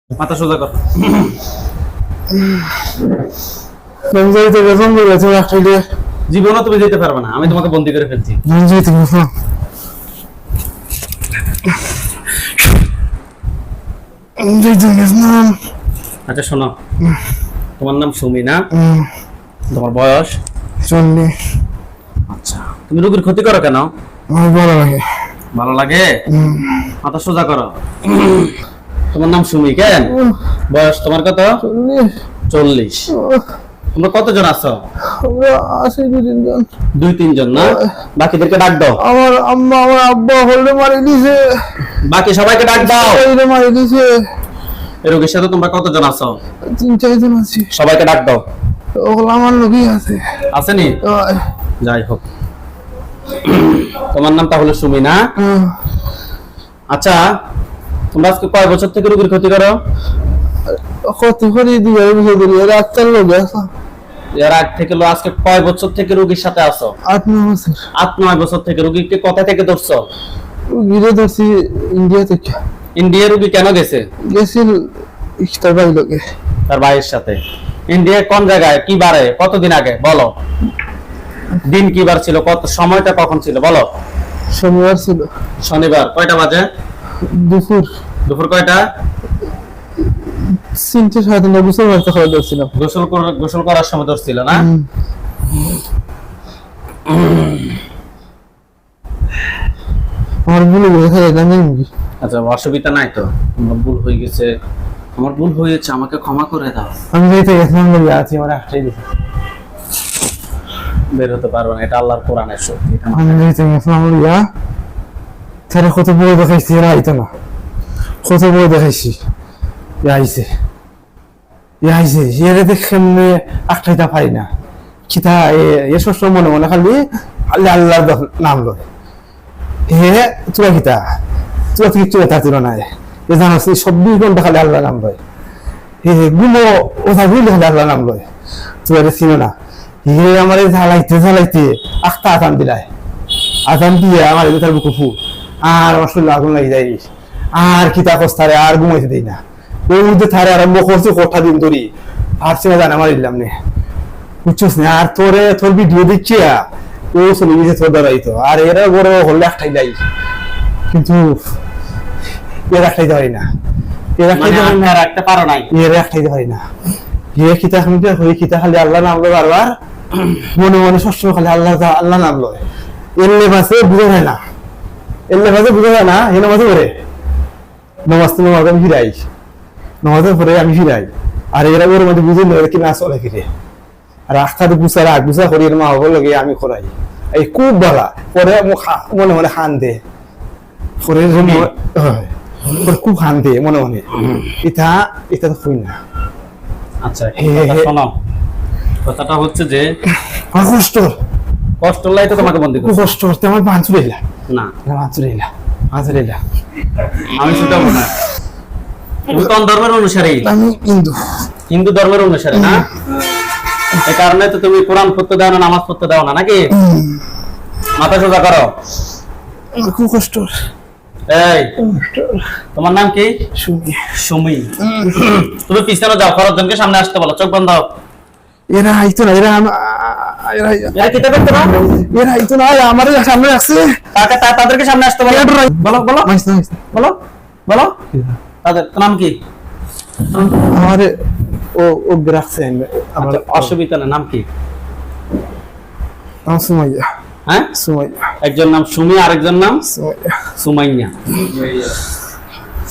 মাথা সোজা কর। জীবনও তুমি যেতে পারবে না, আমি তোমাকে বন্দি করে ফেলছি। আচ্ছা শোনো, তোমার নাম সুমি না? তোমার বয়স 40। আচ্ছা, তুমি রোগীর ক্ষতি করো কেন? আমার ভালো লাগে। ভালো লাগে? মাথা সোজা করো। তোমার নাম সুমি কেন? বয়স তোমার কত? 40। তোমরা কতজন আছো? আমরা আছি 2-3 জন। 2-3 জন না? বাকিদেরকে ডাক দাও। আমার আম্মা আমার আব্বা হলে মারি দিছে। বাকি সবাইকে ডাক দাও। হলে মারি দিছে। এই রোগীর সাথে তোমরা কতজন আছো? 3-4 জন আছি। সবাইকে ডাক দাও। ওগুলো আমার লোকই আছে। আসেনি? যাই হোক, তোমার নাম তাহলে সুমি না? আচ্ছা, তোমরা আজকে কয় বছর থেকে রোগীর ক্ষতি করো? কত করে দিয়ে রাস্তার লোক আছে। এর আগ থেকে আজকে কয় বছর থেকে রোগীর সাথে আছো? 8-9 বছর। 8-9 বছর থেকে। রোগীকে কোথা থেকে ধরছো? গিরে ধরছি ইন্ডিয়া থেকে। ইন্ডিয়া রোগী কেন গেছে? গেছিল ইস্টার ভাই লোকে। তার ভাইয়ের সাথে। ইন্ডিয়া কোন জায়গায়, কি বারে, কতদিন আগে বলো? দিন কি বার ছিল, কত সময়টা কখন ছিল বলো? শনিবার ছিল। শনিবার। কয়টা বাজে? দুপুর। দুপুর কয়টা? 3-3:30 বছর বাড়তে খাওয়া ধরছিলাম। গোসল করার সময় ধরছিল না? আমার ভুলে গেছে জানেন কি? আচ্ছা, অসুবিধা নাই তো, আমার ভুল হয়ে গেছে, আমার ভুল হয়েছে, আমাকে ক্ষমা করে দাও। আমি যাইতে গেছিলাম বলে আছি আমার একটাই দিছে। বের হতে পারবো না, এটা আল্লাহর কোরআনের শক্তি। এটা আমি যাইতে গেছিলাম বলে তারা কত বড় দেখাইছি, এরা আইতো না। কত বড় দেখাইছি, আইছে আইছে এরা দেখে একটাইটা পারি না। খিতা এ সবসময় মনে মনে খালি আল্লাহ আল্লাহর নাম লয়। হে তুলা খিতা তুলা থেকে চলে তার তুলনায় এ জানাস 24 ঘন্টা খালি আল্লাহ নাম লয়। হে গুলো ওটা বুঝলে খালি আল্লাহ নাম লয়। তুই ছিল না হে আমার ঝালাইতে আখটা আতান দিলাই, আতান দিয়ে আমার তার বুকু ফু আর আমার শরীর আগুন লাগি যাই। আর খিতা কস্তারে আর ঘুমাইতে দিই না। ওর মধ্যে থারে আরম্ভ করছে কোঠা দিন ধরি ভাবছি না জানা আমার ইলাম নে বুঝছিস না। আর তোর ভিডিও দেখছি ও চলে গেছে তোর দাঁড়াইতো। আর এরা বড় হলে একটাই যাই, কিন্তু এর একটাই পারি না। এর একটাই না রাখতে পারো নাই। এর একটাই পারি না। এ খিতা হয়ে খিতা খালি আল্লাহ নাম লয় বারবার, মনে মনে সবসময় খালি আল্লাহ আল্লাহ নাম লয়। এলে মাসে বুঝে যায় না, এলে মাসে বুঝে যায় না। এনে মাসে করে নমাজ আমি ফিরাই, নমাজের পরে আমি ফিরাই। আর এরা ওর মধ্যে বুঝে নেই কি না চলে ফিরে। আর আখটাতে গুছা করি মা হবো লগে আমি করাই এই খুব বলা পরে মনে মনে খান দে পরে খুব খান দে মনে মনে এটা তো খুই না। আচ্ছা শোনো, কথাটা হচ্ছে যে কষ্ট কষ্ট লাই তো তোমাকে বন্দি করছে। কষ্ট করতে আমার বাঁচুরিলা না বাঁচুরিলা আমি ছুটাবো না। তুমি কোন ধর্মের অনুসারী? আমি হিন্দু ধর্মের অনুসারী না? এই কারণে তো তুমি কোরআন পড়তে দাও না, নামাজ পড়তে দাও না নাকি? মাথা সোজা করো। খুব কষ্ট। এই তোমার নাম কি? সুমি। সুমি। তুমি পিছনে যাও, খরচজনকে সামনে আসতে বলো, চোখ বন্ধ। এরা আইতো না, এরা কিতা করতে না, এরা আইতো না, আমার সামনে আসছে। তাদেরকে সামনে আসতে বলো। বলো বলো বলো বলো তাদের নাম কি? আমার ও রাখছে আমার। অসুবিধা না, নাম কি? নাম সুমাইয়া। হ্যাঁ সুমাইয়া। একজন নাম সুমি, আরেকজন নাম সুমাইয়া।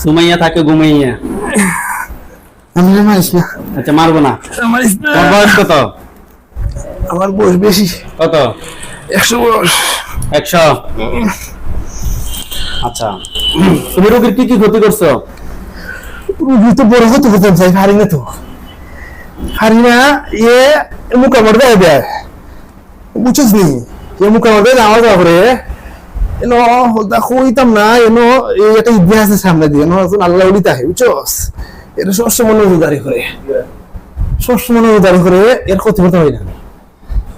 সুমাইয়া থাকে ঘুমাইয়া। আমি মারিস না। আচ্ছা মারবো না। মারিস না। তোমার বয়স কত? আমার বয়স বেশি। কত? 100 বয়স। 100। আচ্ছা, তুমি রোগীর কি কি ক্ষতি করছো? রুগী তো বড় হতে চাই, হারি না তো, হারি না। মুখা মর দেয় বুঝছিস নি? মুখা মর দেয় আমার যাওয়া করে দেখো হইতাম না। একটা ইতিহাসের সামনে দিয়ে আল্লাহ উলি থাকে বুঝছস। এটা সবসময় নজরদারি করে, সবসময় নজরদারি করে, এর ক্ষতি করতে হয় না।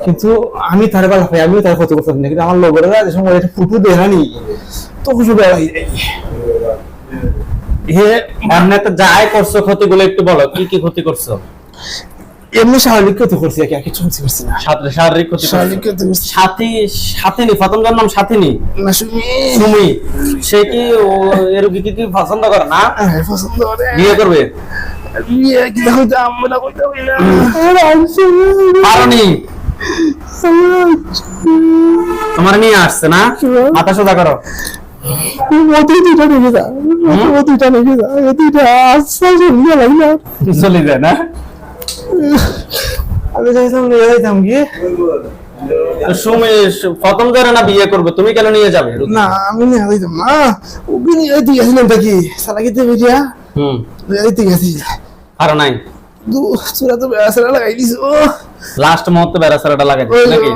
কিন্তু আমি তার বেলা পাই, আমিও তার ক্ষতি করতে পারি না। কিন্তু আমার লোকেরা যে সময় একটা ফুটু দেয় না নি তখন শুধু হে এমনি তো যাই করছো ক্ষতিগুলো একটু বলো, কি কি ক্ষতি করছো? এমনি শারীরিক ক্ষতি করছি, আর কিছু ক্ষতি করছি না। শারীরিক ক্ষতি করছো। শারীরিক ক্ষতি করছি সাথিনী প্রথমটার নাম সাথিনী না, শুনি সুমি, সে কি এর কি কি পছন্দ করে না? পছন্দ করে বিয়ে করবে? বিয়ে কি হইতে আমরা করতে হই না। পারনি, তোমার নিয়ে আসছে না? মাথা সোজা করো। দুইটা নিয়ে যা, দুইটা নিয়ে যা, দুইটা আশ্বাস নিয়ে লাগলাম। চলে যায় না? আমি চাইতাম নিয়ে যাইতাম কি তো সুমি প্রথম ধরে না বিয়ে করবে, তুমি কেন নিয়ে যাবে? না, আমি নিয়ে যাইতাম না, ওকে নিয়ে যাইতে গেছিলাম নাকি সালাকিতে বেরিয়া যাইতে গেছি। আর নাই চূড়া তো বেড়া লাগাই দিস। ও লাস্ট মুহূর্তে বেড়াছাড়াটা লাগাই দিচ্ছে নাকি?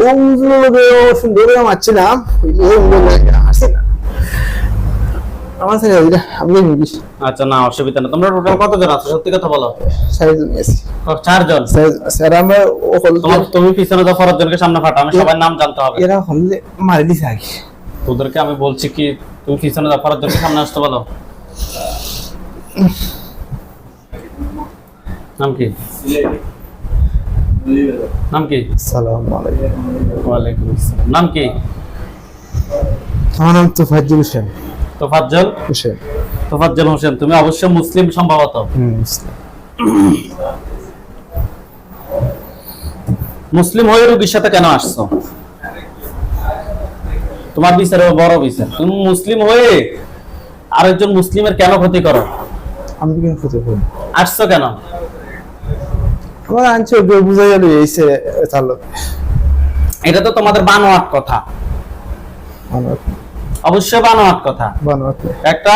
ও সুন্দর মারছিলাম, আসে না আমার ছেলে আমি নিবি। আচ্ছা, না অসুবিধা না। তোমরা টোটাল কতজন আছো সত্যি কথা বলো? 4 জন আছি। 4 জন? স্যার আমরা তুমি পিছনে তো 4 জনকে সামনে ফাটা, আমি সবার নাম জানতে হবে। এরা হলে মারি দিছে আগে। তোদেরকে আমি বলছি কি তুমি পিছনে তো 4 জনকে সামনে আসতে বলো। নাম কি? নাম কি? আসসালামু আলাইকুম। ওয়ালাইকুম আসসালাম। নাম কি? আমার নাম তোফাজ্জল হোসেন। তোফাজ্জল হোসেন। তোফাজ্জল হোসেন, তুমি অবশ্যই মুসলিম সম্ভবত। মুসলিম হয়ে রোগীর সাথে কেন আসছো? তোমার বিচারে বড় বিচার, তুমি মুসলিম হয়ে আরেকজন মুসলিমের কেন ক্ষতি করো? আমি কেন ক্ষতি করব? আসছো কেন? আমার আনছে বুঝাই গেল এইসে চালো। এটা তো তোমাদের বানোয়াট কথা, অবশ্যই বানোয়াট কথা। একটা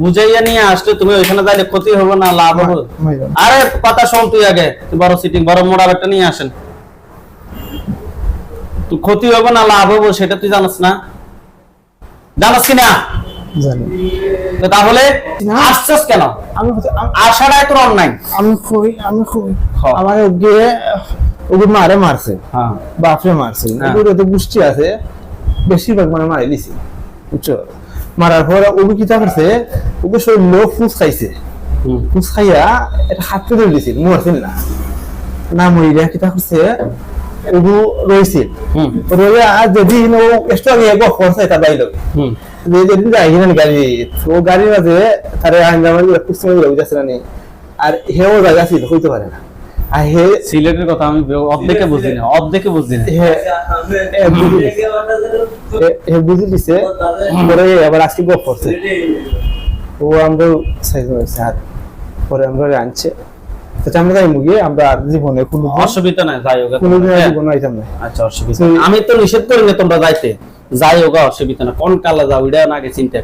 বুঝাইয়া নিয়ে আসলে তুমি ওইখানে যাইলে ক্ষতি হবে না লাভ হবে? আরে কথা শোন, তুই আগে বড় সিটিং বড় মোড়া একটা নিয়ে আসেন, তুই ক্ষতি হবে না লাভ হবে সেটা তুই জানাস না? জানাস কি না? জানি। তো তাহলে আসছস কেন? আমি আসাটা এত অন্যায়। আমি আমার গিয়ে ওগুলো মারে মারছে, হ্যাঁ বাপরে মারছে, ওগুলো তো গোষ্ঠী আছে বেশিরভাগ মানে মারে দিছি, বুঝছো? মারার পর ওগুলো কি করছে, ওগুলো সব লোক ফুস খাইছে, ফুস খাইয়া এটা হাত ধরে দিছে, মরছিল না, না মরিয়া কি করছে ওগুলো রয়েছিল রইয়া যেদিন ও এক্সট্রা গিয়ে খরচ এটা বাইলো যেদিন যাই না গাড়ি, ও গাড়ির মাঝে তারে আইনদামার পুস্তক যাচ্ছে না, আর হেও জায়গা ছিল হইতে পারে না। আর হে সিলেটের কথা আমি অর্ধেকে বুঝি না, অর্ধেকে বুঝি না। হে বুঝে দিছে, পরে আবার আজকে গপ করছে, ও আমরা সাইজ হয়েছে হাত, পরে আমরা আনছে সেটা আমরা যাই মুগিয়ে আমরা আর জীবনে কোনো অসুবিধা নাই, যাই হোক কোনোদিন জীবনে আইতাম না। আচ্ছা অসুবিধা, আমি তো নিষেধ করি না তোমরা যাইতে, যাই হোক অসুবিধা না। কোন কালে যাও এটা নাকি চিন্তা,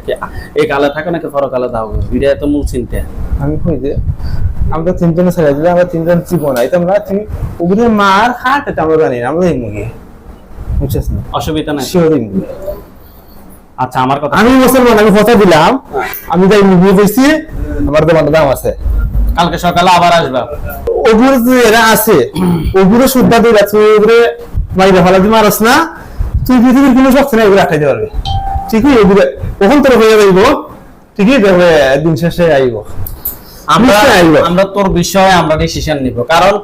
এই কালে থাকে নাকি পরকালে যাও, এটা তো মূল চিন্তা। আমি কই যে আমরা 3 জনে ছেড়ে দিলে আমরা 3 জন জীবন আইতাম না, তুমি ওগুলো মার খাট এটা আমরা জানি না, আমরা যাই মুগিয়ে, বুঝছিস না? অসুবিধা নাই, শিওর। আচ্ছা আমার কথা, আমি মুসলমান, আমি কথা দিলাম, আমি যাই মুগিয়ে কইছি আমার দোকানে দাম আছে, কালকে সকালে আবার আসবা। ওগুলো যে এরা আছে ওগুলো শুদ্ধা দিয়ে যাচ্ছে, ওগুলো মাইরা ফেলা দিয়ে মারস না, তুই পৃথিবীর কোনো শক্তি না এগুলো আটকাইতে পারবে, ঠিকই? ওগুলো কখন তোর হয়ে যাইব, ঠিকই দেখবে দিন শেষে আইব। আমরা তোর বিষয়ে আমরা ডিসিশন নিব, কারণ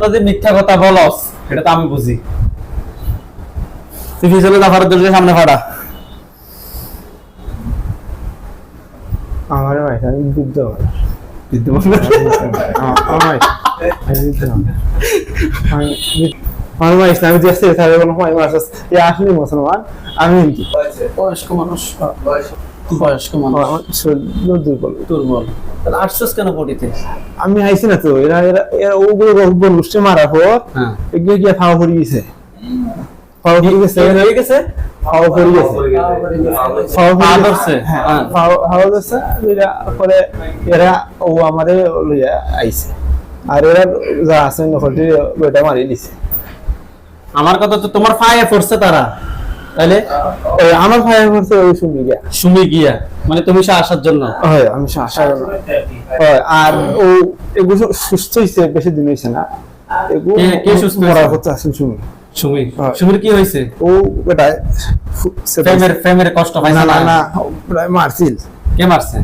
যদি মিথ্যা কথা বলস এটা তো আমি বুঝি। তুই পিছনে জাফারের দরজা সামনে ফাটা। আমার ভাই আমি যুদ্ধ আমার ভাই ইসলামী দেশে তাহলে কোনো হয় মার্সাস এ আসলে মুসলমান, আমি হিন্দু, বয়স্ক মানুষ, বয়স্ক মানুষ দুর্বল দুর্বল, তাহলে আসছস কেন পড়িতে? আমি আইছি না তো, এরা এরা এরা ওগুলো গোষ্ঠী মারার পর এগিয়ে গিয়ে খাওয়া পড়ে গেছে, খাওয়া পড়ে গেছে, হয়ে গেছে, খাওয়া পড়ে গেছে, খাওয়া করছে, খাওয়া গেছে, পরে এরা ও আমারে লইয়া আইছে, আর এরা যা আছে নকলটি ওইটা মারি দিছে। আমার কথা তো তোমার ফায়ে পড়ছে তারা, তাইলে আমার ফায়ে পড়ছে ওই সুমি গিয়া, মানে তুমি আসার জন্য। হয় আমি আসার জন্য, হয়। আর ও এগুলো সুস্থ হয়েছে, বেশি দিন হয়েছে না, কে সুস্থ মরার কথা আছে সুমি। সুমির কি হয়েছে? ও বেটা ফেমের কষ্ট পাইছে না, না প্রায় মারছিল, কে মারছে?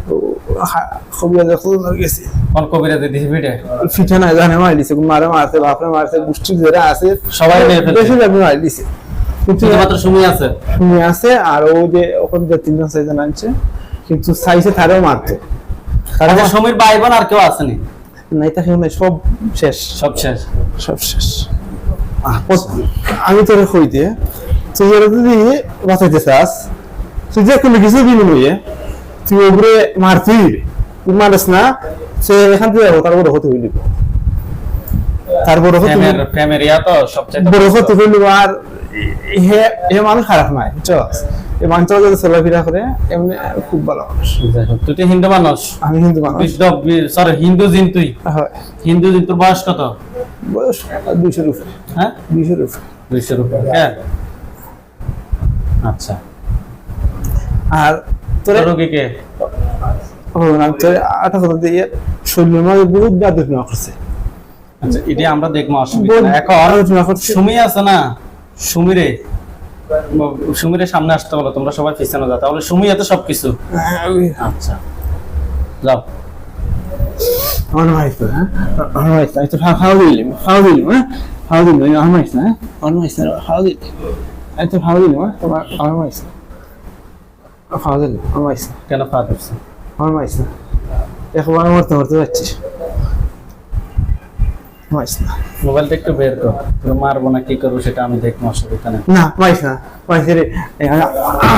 খবিয়া দেখো মার গেছে কোন কবিরাজে দিছে পিঠে? ফিটা নাই জানে মার দিছে মারে মারছে বাপরে মারছে গোষ্ঠী যারা আছে সবাই নিয়ে ফেলছে। বেশি যাবে মার দিছে কিন্তু শুধুমাত্র সুমি আছে। শুনে আছে আর ও যে ওখানে যে তিনজন চারজন আনছে কিন্তু সাইজে তারেও মারতো তারা আচ্ছা, সুমির ভাই বোন আর কেউ আসেনি? নাই তাকে সব শেষ সব শেষ। সব শেষ আমি তোরে কইতে তুই ওরা যদি বাঁচাইতে চাস তুই যে কোনো কিছু বিনিময়ে তুই ওগুলো মারতেই দিবি তুই মারিস না সে এখান থেকে তার বড় হতে হইলি তার বড় হতে প্রেমের ইয়া তো সবচেয়ে বড় হতে হইলি আর হে হে মানুষ খারাপ নাই বুঝছস এই মানুষটা যদি চলাফেরা করে এমনি খুব ভালো মানুষ তুই তো হিন্দু মানুষ। আমি হিন্দু মানুষ সরি হিন্দু জিন তুই। হয় হিন্দু জিন তোর বয়স কত? বয়স 200 উপরে হ্যাঁ 200 উপরে 200 উপরে। হ্যাঁ আচ্ছা। আর তোরে রোগী কে? তোরে আটা কথা দিয়ে শরীরের মধ্যে বহুত ব্যাধি করছে আচ্ছা এটা আমরা দেখবো, অসুবিধা নাই। এখন সুমি আছে না, সুমিরে সামনে আসতে বলো, তোমরা সবাই পিছনে যাও, তাহলে সুমি এত সবকিছু। আচ্ছা যাও। আমার মাইস না আমার মাইস না ফাও দিলাম আমার মাইস না আমার মাইস না ফাও দিলাম ফাও দিলাম তোমার আমার মাইস না ফাও দিলাম আমার মাইস না কেন ফা দিচ্ছে? আমার মাইস না একবার মরতে মরতে যাচ্ছিস মাইস না মোবাইলটা একটু বের কর, তোকে মারবো না কি করবো সেটা আমি দেখবো, অসুবিধা নেই। না মাইস না মাইস রে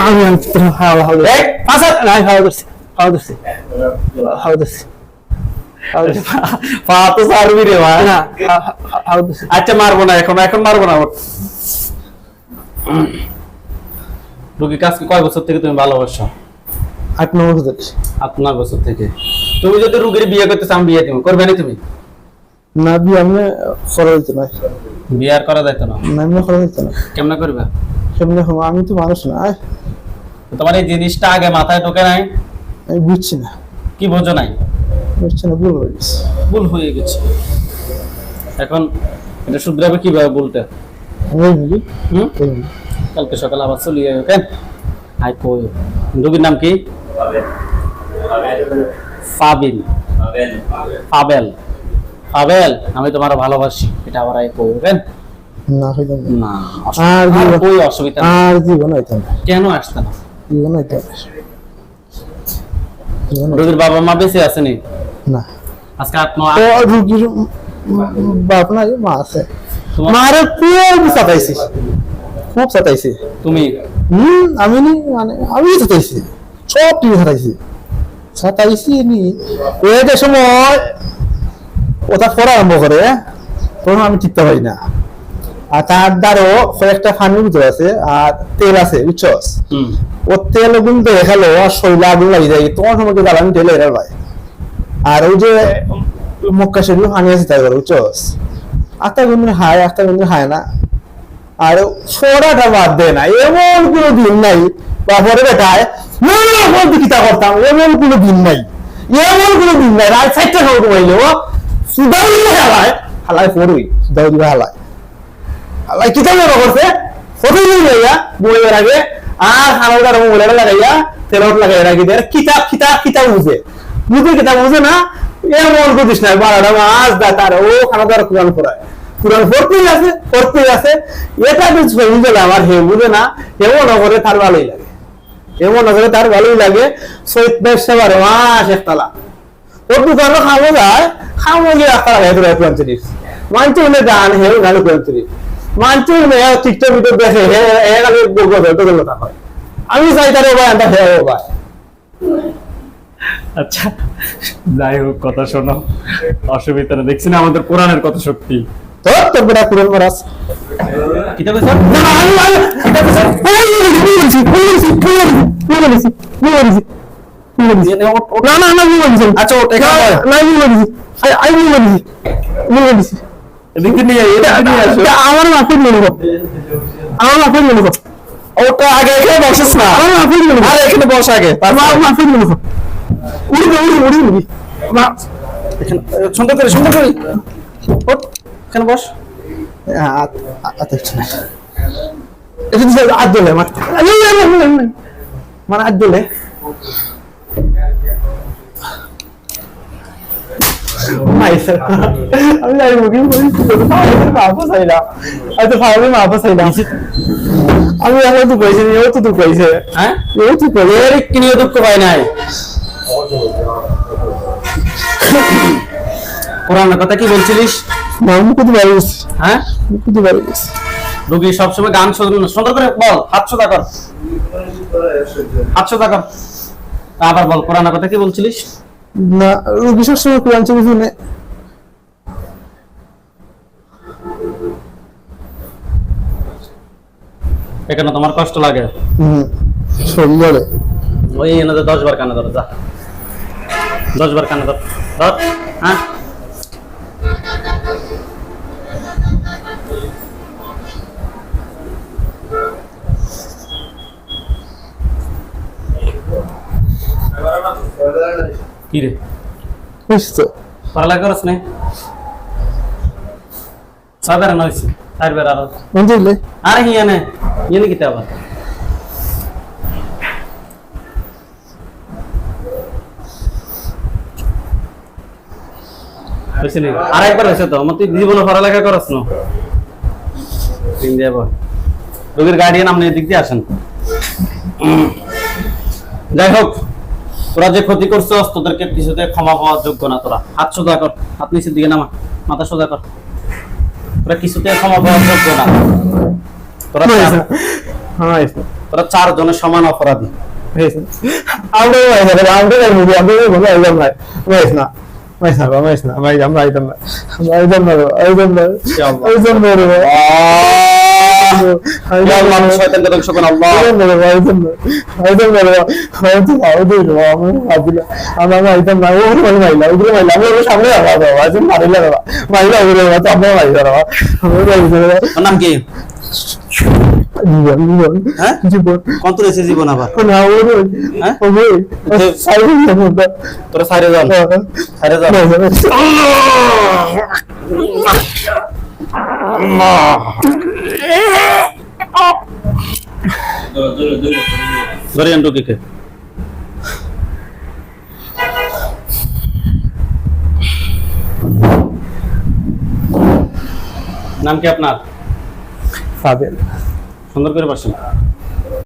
আমি ফাও ফাও এই পাঁচ না ফাও দিছি ফাও দিছি ফাও দিছি পা তো সারবি রে ভাই। না ফাও দিছি আচ্ছা মারবো না, এখন মারবো না। রোগী কাজকে কয় বছর থেকে তুমি ভালোবাসো? 8-9 বছর 8-9 বছর থেকে। তুমি যদি রোগীর বিয়ে করতে চাও, বিয়ে তুমি করবে না? তুমি না বিয়ে আমি করা হইতো না বিয়ে আর করা যাইতো না? না আমি করা হইতো না কেমনে করবে? কেমনে আমি তো মানুষ না তোমার এই জিনিসটা আগে মাথায় ঢোকে নাই? আমি বুঝছি না কি বোঝো নাই? বুঝছি না ভুল হয়ে গেছে ভুল হয়ে গেছে। এখন এটা শুধরাবে কিভাবে বলতে? ওই বুঝি কালকে সকালে আবার চলিয়ে কেন আই কই। রোগীর নাম কি? ফাবিল। পাবেল। পাবেল আমি তোমার ভালোবাসি, এটা আবার আই কই কেন না হইতো না। আর কই অসুবিধা নেই। আর জীবন হইতো না কেন আসতে না? জীবন হইতো না রোগীর বাবা মা বেঁচে আছেনি? না আজকে ও রুগীর বাপ না মা আছে তোমার মারে খুব সাতাইছি খুব সাতাইছি তুমি আমি নি মানে আমি সাতাইছি সব টিভি সাতাইছি নি এটা সময় ওটা পড়া আরম্ভ করে তখন আমি টিকতে পারি না আর তার দ্বারও কয়েকটা ফানির ভিতরে আছে আর তেল আছে বুঝছস ও তেল গুণ দেখালো আর শৈলা আগুন লাগি যায় তোমার সময় জ্বালানি তেল এরা ভাই আর ওই যে মক্কা শরীর ফানি আছে তাই করে বুঝছস আস্তা গুণ হায় না আর ফোড়াটা বাদ দেয় না এমন কোনো দিন নাই বাপরে বেটায় না কিতা করতাম এমন কোনো দিন নাই রাত 4টা খাওয়া ঘুমাইলে ও সুদাউরি হালায় পড়ুই সুদাউরি হালায় কিতা মনে করছে ফটো নিয়ে যাইয়া বইয়ের আগে আর খানাটার মোবাইলে লাগাইয়া তেলত লাগাই রাখি দেয় কিতা বুঝে না এমন করিস না 12টা মাস দা তার ও খানাদার কোরআন পড়তেই আছে এটা বুঝে না আমার হে বুঝে না এমন করে তার ভালোই লাগে সৈত সেবার মাস একতলা ওর দোকানে খামো গিয়ে একতলা হেঁটে কোরআন শরীফ মানছি হলে গান হেউ গান কোরআন শরীফ মানছি হলে টিকটক ভিতর দেখে হে গালে কথা হয় আমি চাই তার ভাই আমরা হে ভাই। আচ্ছা যাই হোক, কথা শোনো, অসুবিধা নেই। দেখছি না আমাদের কোরআনের কত শক্তি। তোর বেটা কোরআন মারাস কিতা কইছ? আচ্ছা ওটা এদিকে নিয়ে আসো। আমার মাফি মনে ওটা আগে এখানে বসিস না, আমার মাফি মনে আরে এখানে বস আগে, আমার মাফি মনে উড়ি সুন্দর করে ওঠ, এখানে বস। আদ দোলে মানে আদ দোলে আমি যাই বুকিং করেছি মাফা চাইলাম হয়তো ফাইলে মাফা চাইলাম আমি এখন তো কইছি ও তো তুই কইছে হ্যাঁ ও তুই কইছে এর কি নিয়ে দুঃখ পাই নাই কোরআনের কথা কি বলছিলিস মামু কত ভালো গেছে হ্যাঁ কত ভালো গেছে রোগী সবসময় গান সুন্দর করে বল হাত সোজা কর হাত সোজা কর আবার বল কোরআনের কথা কি বলছিলিস না রোগী সবসময় কোরআন শরীফ শুনে এখানে তোমার কষ্ট লাগে সুন্দরে ওই এনাদের 10 বার কানে ধর যা 10 বার কানে ধর ধর হ্যাঁ কি রে বুঝছো পড়ালেখা করছ না সাধারণ হয়েছে 4 বার আর বুঝলে আরে হিয়ানে ইয়ে কি আবার বুঝছিলি আরেকবার হয়েছে তো আমার তুই জীবনে পড়ালেখা করছ না দিন দেব রোগীর গার্ডিয়ান আপনি এদিক দিয়ে আসেন যাই হোক তোরা যে ক্ষতি করছস তোদেরকে কিছুতে ক্ষমা পাওয়ার যোগ্য না তোরা হাত সোজা কর হাত নিচের দিকে নামা মাথা সোজা কর তোরা কিছুতে ক্ষমা পাওয়ার যোগ্য না তোরা তোরা 4 জনের সমান অপরাধী আমরা আমরা একদম নাই ভাইস না ভাইস না ভাই আমরা একদম না মানুষ শয়তানকে ধ্বংস করুন আল্লাহ তোর নাম কি হ্যাঁ কত রয়েছে জীবন আবার তোরা সাইরে যান সাইরে যান ধরে আন রোগীকে নাম কি আপনার পাবেন সুন্দর করে বসেন